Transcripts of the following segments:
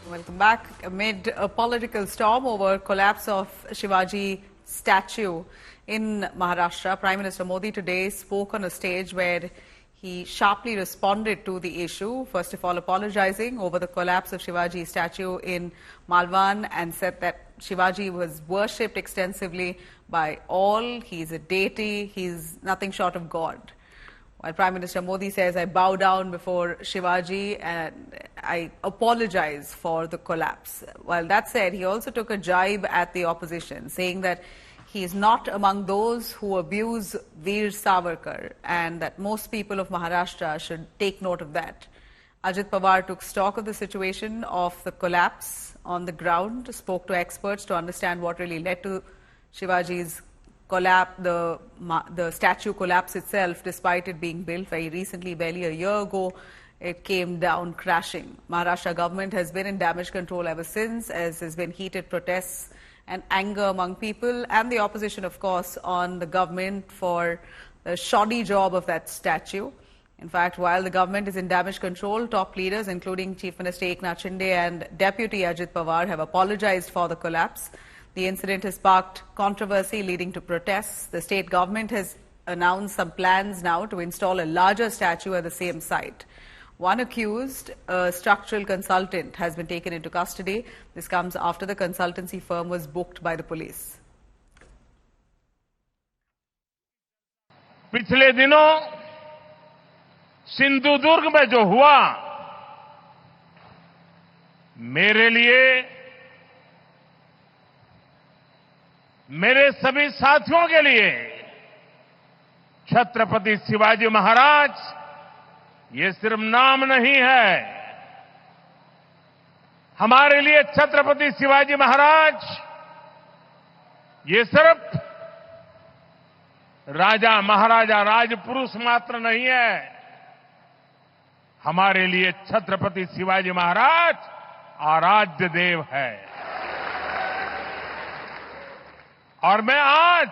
Welcome back. Amid a political storm over collapse of Shivaji statue in Maharashtra, Prime Minister Modi today spoke on a stage where he sharply responded to the issue, first of all apologizing over the collapse of Shivaji statue in Malvan, and said that Shivaji was worshipped extensively by all. He's a deity. He's nothing short of God. While Prime Minister Modi says, I bow down before Shivaji and I apologize for the collapse. While that said, he also took a jibe at the opposition, saying that he is not among those who abuse Veer Savarkar and that most people of Maharashtra should take note of that. Ajit Pawar took stock of the situation of the collapse on the ground, spoke to experts to understand what really led to Shivaji's collapse, the statue collapse itself, despite it being built very recently, barely a year ago, it came down crashing. Maharashtra government has been in damage control ever since, as there's been heated protests and anger among people and the opposition, of course, on the government for the shoddy job of that statue. In fact, while the government is in damage control, top leaders, including Chief Minister Eknath Shinde and Deputy Ajit Pawar, have apologized for the collapse. The incident has sparked controversy leading to protests. The state government has announced some plans now to install a larger statue at the same site. One accused, a structural consultant, has been taken into custody. This comes after the consultancy firm was booked by the police. पिछले दिनों सिंधुदुर्ग में जो हुआ, मेरे लिए, मेरे सभी साथियों के लिए छत्रपति शिवाजी महाराज ये सिर्फ नाम नहीं है। हमारे लिए छत्रपति शिवाजी महाराज ये सिर्फ राजा महाराजा राजपुरुष मात्र नहीं है। हमारे लिए छत्रपति शिवाजी महाराज आराध्य देव है। और मैं आज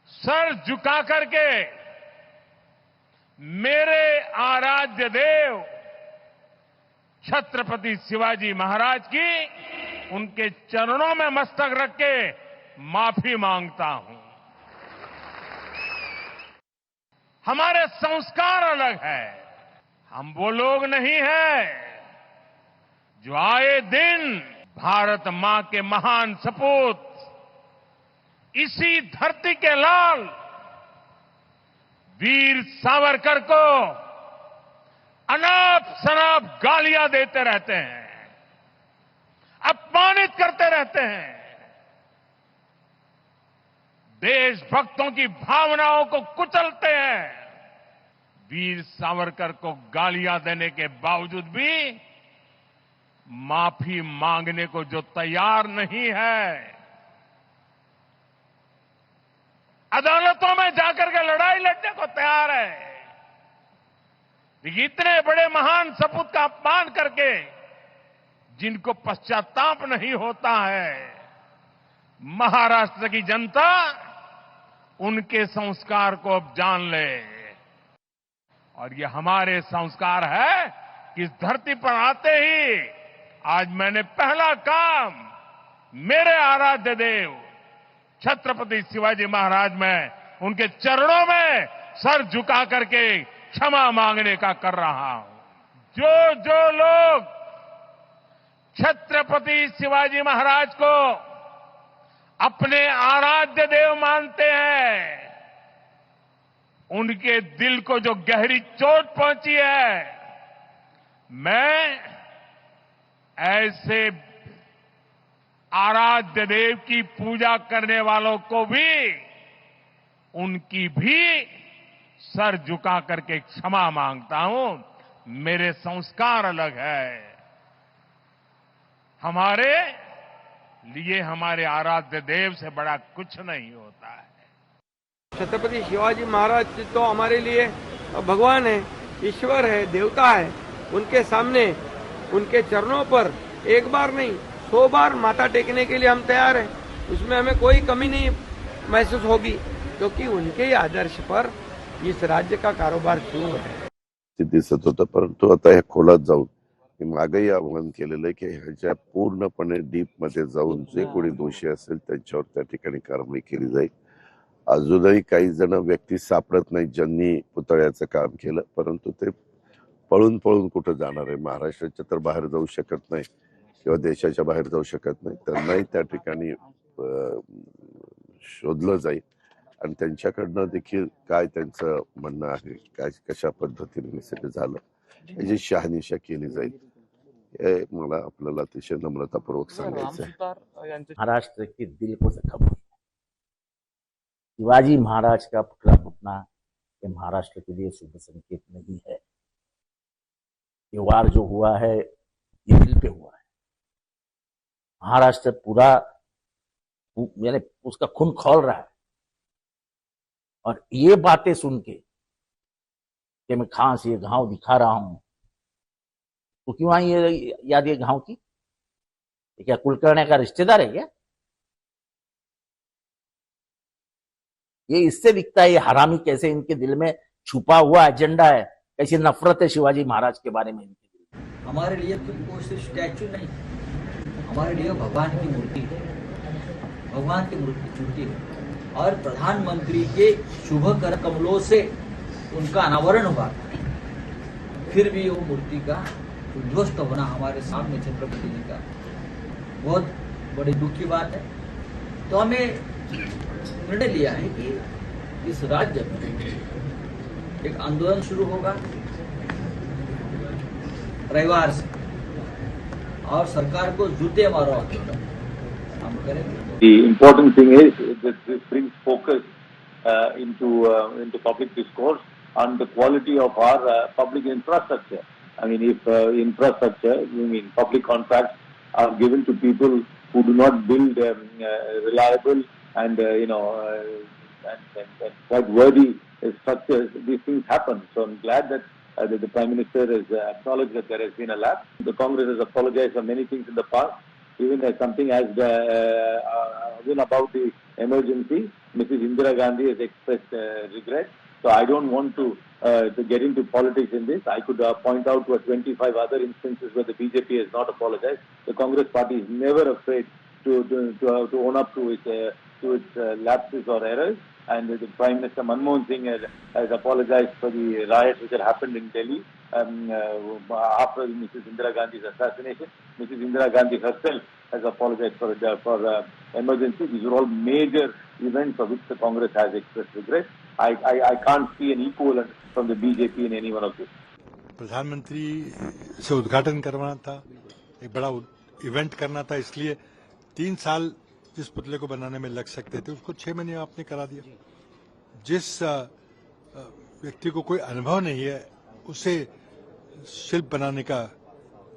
सर झुका करके मेरे आराध्य देव छत्रपति शिवाजी महाराज की उनके चरणों में मस्तक रख के माफी मांगता हूं। हमारे संस्कार अलग है। हम वो लोग नहीं हैं जो आए दिन भारत मां के महान सपूत इसी धरती के लाल वीर सावरकर को अनाप शनाप गालियां देते रहते हैं, अपमानित करते रहते हैं, देशभक्तों की भावनाओं को कुचलते हैं। वीर सावरकर को गालियां देने के बावजूद भी माफी मांगने को जो तैयार नहीं है, अदालतों में जाकर के लड़ाई लड़ने को तैयार है, इतने बड़े महान सपूत का अपमान करके जिनको पश्चाताप नहीं होता है, महाराष्ट्र की जनता उनके संस्कार को अब जान ले। और ये हमारे संस्कार है कि इस धरती पर आते ही आज मैंने पहला काम मेरे आराध्य देव छत्रपति शिवाजी महाराज में उनके चरणों में सर झुका करके क्षमा मांगने का कर रहा हूं। जो लोग छत्रपति शिवाजी महाराज को अपने आराध्य देव मानते हैं, उनके दिल को जो गहरी चोट पहुंची है, मैं ऐसे आराध्य देव की पूजा करने वालों को भी उनकी भी सर झुका करके क्षमा मांगता हूं। मेरे संस्कार अलग है। हमारे लिए हमारे आराध्य देव से बड़ा कुछ नहीं होता है। छत्रपति शिवाजी महाराज तो हमारे लिए भगवान है, ईश्वर है, देवता है। उनके सामने, उनके चरणों पर एक बार नहीं 100 बार माथा टेकने के लिए हम तैयार हैं। उसमें हमें कोई कमी नहीं महसूस होगी, क्योंकि उनके ही आदर्श पर इस राज्य का कारोबार शुरू है। दिसत होतं, परंतु आता हे खोलात जाऊन मी मागेही आवाहन केलेलं आहे की ह्याच्या पूर्णपणे डीप मध्ये जाऊन जे कोणी दोषी असेल त्यांच्यावर त्या ठिकाणी कारवाई केली जाईल. अजूनही काही जण व्यक्ती सापडत नाहीत ज्यांनी पुतळ्याचं काम केलं, परंतु ते पळून पळून कुठं जाणार आहे. महाराष्ट्राच्या तर बाहेर जाऊ शकत नाही किंवा देशाच्या बाहेर जाऊ शकत नाही. त्यांनाही त्या ठिकाणी शोधलं जाईल आणि त्यांच्याकडनं देखील काय त्यांचं म्हणणं आहे, काय कशा पद्धतीने सगळं झालं याची शहानिशा केली जाईल. हे मला आपल्याला अतिशय नम्रतापूर्वक सांगायचं आहे. महाराष्ट्र के दिल को जख्म शिवाजी महाराज का पुतला फूटना ये महाराष्ट्र के लिए शुभ संकेत नहीं है। ये वार जो हुआ है ये दिल पे हुआ है। महाराष्ट्र पूरा यानी उसका खून खौल रहा है और ये बातें सुन के कि मैं खांस ये घाव दिखा रहा हूं तो क्यों आई ये याद ये घाव की? ये क्या कुलकर्णी का रिश्तेदार है क्या? ये इससे दिखता है ये हरामी कैसे इनके दिल में छुपा हुआ एजेंडा है, कैसी नफरत है शिवाजी महाराज के बारे में इनके दिल में। हमारे लिए तो वो सिर्फ स्टैचू नहीं, हमारे लिए भगवान की मूर्ति है, भगवान की मूर्ति है और प्रधानमंत्री के शुभ कर कमलों से उनका अनावरण हुआ था, फिर भी वो मूर्ति का उद्ध्वस्त होना हमारे सामने छत्रपति जी का बहुत बड़ी दुख की बात है। तो हमें निर्णय लिया है कि इस राज्य में एक आंदोलन शुरू होगा रविवार से और सरकार को जूते मारो आंदोलन हम करेंगे। The important thing is that this brings focus into public discourse on the quality of our public infrastructure. I mean, if infrastructure, public contracts are given to people who do not build reliable and quite worthy structures, these things happen. So I'm glad that the Prime Minister has acknowledged that there has been a lapse. The Congress has apologized for many things in the past. Even something as even about the emergency, Mrs. Indira Gandhi has expressed regret. So I don't want to get into politics in this. I could point out to 25 other instances where the BJP has not apologized. The Congress party is never afraid to own up to its lapses or errors. And the Prime Minister Manmohan Singh has apologized for the riots which had happened in Delhi after Mrs. Indira Gandhi's assassination. Mrs. Indira Gandhi herself has apologized for emergency. These are all major events for which the Congress has expressed regret. I can't see an equivalent from the BJP in any one of this. प्रधानमंत्री से उद्घाटन करवाना था, एक बड़ा event करना था, इसलिए 3 साल जिस पुतले को बनाने में लग सकते थे उसको 6 महीने आपने करा दिया। जिस व्यक्ति को कोई अनुभव नहीं है उसे शिल्प बनाने का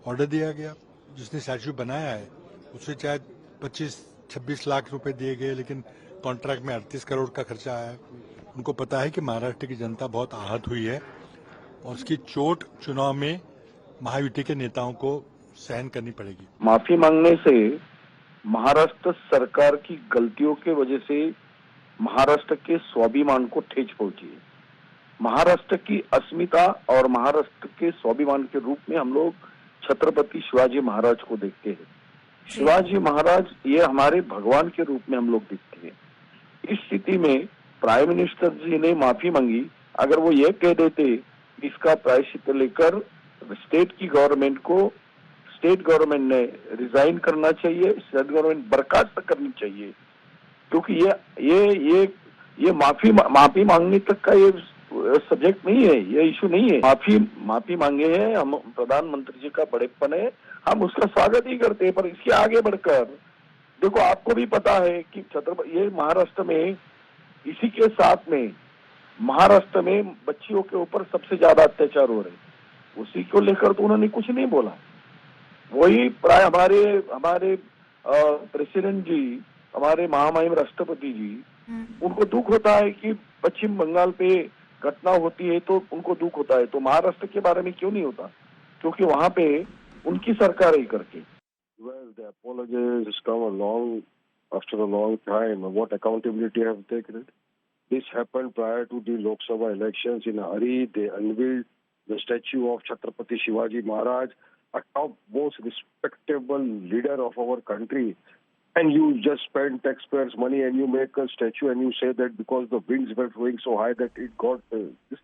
ऑर्डर दिया गया। जिसने स्टैच्यू बनाया है उसे चाहे 25-26 लाख रुपए दिए गए, लेकिन कॉन्ट्रैक्ट में 38 करोड़ का खर्चा आया। उनको पता है कि महाराष्ट्र की जनता बहुत आहत हुई है और उसकी चोट चुनाव में महायुति के नेताओं को सहन करनी पड़ेगी। माफी मांगने से महाराष्ट्र सरकार की गलतियों के वजह से महाराष्ट्र के स्वाभिमान को ठेस पहुंची है। महाराष्ट्र की अस्मिता और महाराष्ट्र के स्वाभिमान के रूप में हम लोग छत्रपति शिवाजी महाराज को देखते हैं। शिवाजी महाराज ये हमारे भगवान के रूप में हम लोग देखते हैं। इस स्थिति में प्राइम मिनिस्टर जी ने माफी मांगी। अगर वो ये कह देते इसका प्रायश्चित लेकर स्टेट गवर्नमेंट ने रिजाइन करना चाहिए, स्टेट गवर्नमेंट बर्खास्त करनी चाहिए, क्योंकि ये माफी मांगने तक का ये सब्जेक्ट नहीं है, ये इशू नहीं है। माफी मांगे हैं, हम प्रधानमंत्री जी का बड़ेपन है, हम उसका स्वागत ही करते हैं। पर इसके आगे बढ़कर देखो, आपको भी पता है कि ये महाराष्ट्र में इसी के साथ में महाराष्ट्र में बच्चियों के ऊपर सबसे ज्यादा अत्याचार हो रहे, उसी को लेकर तो उन्होंने कुछ नहीं बोला। वही प्राय हमारे प्रेसिडेंट जी, हमारे महामहिम राष्ट्रपति जी, उनको दुख होता है कि पश्चिम बंगाल पे घटना होती है तो उनको दुख होता है, तो महाराष्ट्र के बारे में क्यों नहीं होता? क्योंकि वहां पे उनकी सरकार ही करके। Well, the apologies has come after a long time. What accountability have they taken? This happened prior to the Lok Sabha elections. In a hurry, they unveiled the statue of Chhatrapati Shivaji Maharaj. a top, most respectable leader of our country, and you just spend taxpayers' money and you make a statue and you say that because the winds were flowing so high that it got this.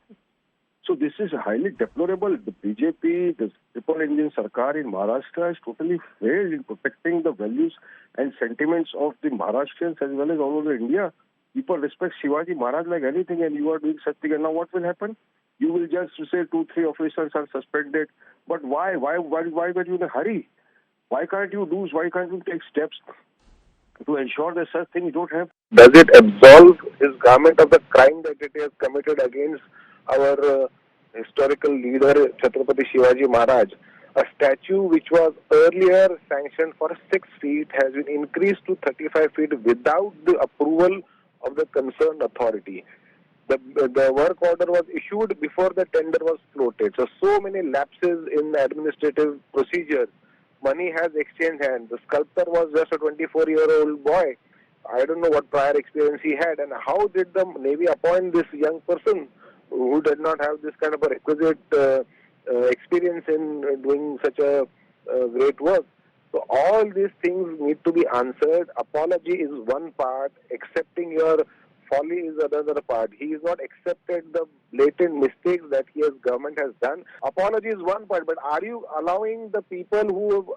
So this is highly deplorable. The BJP, the triple engine Sarkar in Maharashtra has totally failed in protecting the values and sentiments of the Maharashtrians as well as all over India. People respect Shivaji Maharaj like anything, and you are doing such thing. And now what will happen? You will just say 2-3 officers are suspended. But why? Why were you in a hurry? Why can't you take steps to ensure that such things don't happen? Does it absolve his government of the crime that it has committed against our historical leader Chhatrapati Shivaji Maharaj? A statue which was earlier sanctioned for 6 feet has been increased to 35 feet without the approval of the concerned authority. The work order was issued before the tender was floated. So many lapses in the administrative procedure. Money has exchanged hands. The sculptor was just a 24-year-old boy. I don't know what prior experience he had, and how did the Navy appoint this young person who did not have this kind of a requisite experience in doing such a great work. So all these things need to be answered. Apology is one part. Accepting your folly is another part. He has not accepted the blatant mistakes that his government has done. Apology is one part, but are you allowing the people who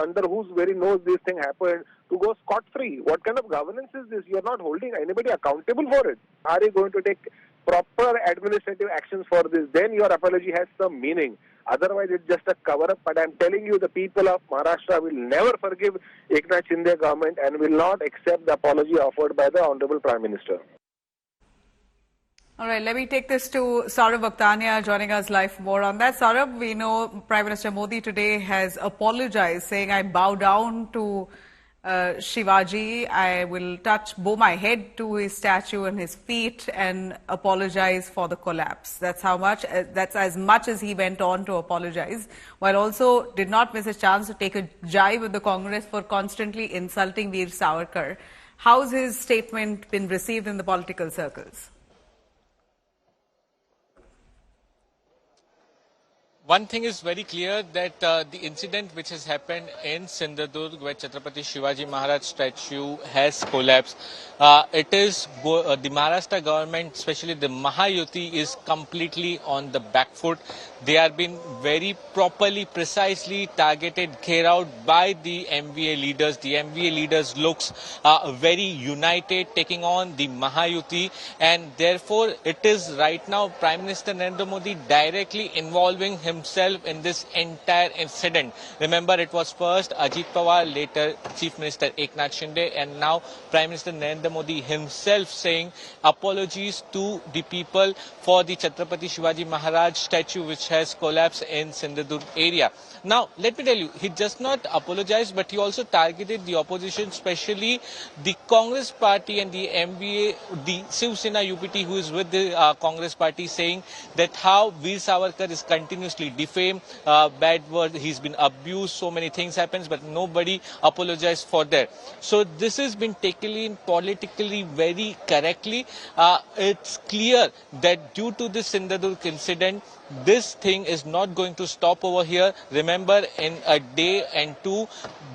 under whose very nose this thing happened to go scot-free? What kind of governance is this? You are not holding anybody accountable for it. Are you going to take proper administrative actions for this? Then your apology has some meaning. Otherwise, it's just a cover-up. But I'm telling you, the people of Maharashtra will never forgive Eknath Shinde government and will not accept the apology offered by the Honorable Prime Minister. All right, let me take this to Saurabh Bhaktania joining us live for more on that. Saurabh, we know Prime Minister Modi today has apologized, saying, I bow down to Shivaji. I will bow my head to his statue and his feet and apologize for the collapse. That's as much as he went on to apologize, while also did not miss a chance to take a jibe with the Congress for constantly insulting Veer Savarkar. How's his statement been received in the political circles? One thing is very clear, that the incident which has happened in Sindhudurg, where Chhatrapati Shivaji Maharaj statue has collapsed, it is the Maharashtra government, especially the Mahayuti, is completely on the back foot. They are being very properly, precisely targeted, carried out by the MVA leaders. The MVA leaders looks very united, taking on the Mahayuti, and therefore it is right now Prime Minister Narendra Modi directly involving himself in this entire incident. Remember, it was first Ajit Pawar, later Chief Minister Eknath Shinde, and now Prime Minister Narendra Modi himself saying apologies to the people for the Chhatrapati Shivaji Maharaj statue which has collapsed in Sindhudurg area. Now, let me tell you, he just not apologized, but he also targeted the opposition, especially the Congress party and the MVA, the Shiv Sena UPT, who is with the Congress party, saying that how Veer Savarkar is continuously defamed, bad word, he's been abused, so many things happens, but nobody apologized for that. So this has been taken in politically very correctly. It's clear that due to this Sindhudurg incident, this thing is not going to stop over here. Remember, in a day and two,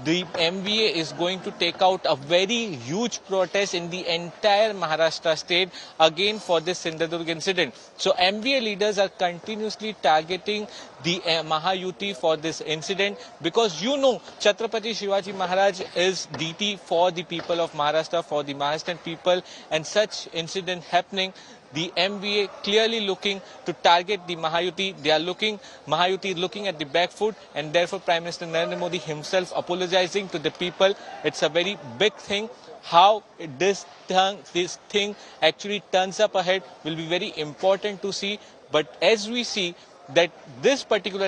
the MVA is going to take out a very huge protest in the entire Maharashtra state again for this Sindhudurg incident. So MVA leaders are continuously targeting the Mahayuti for this incident, because you know Chhatrapati Shivaji Maharaj is DT for the people of Maharashtra, for the Maharashtrian people, and such incident happening, the MVA clearly looking to target the Mahayuti. They are Mahayuti looking at the back foot, and therefore Prime Minister Narendra Modi himself apologizing to the people. It's a very big thing. How this thing actually turns up ahead will be very important to see. But as we see that this particular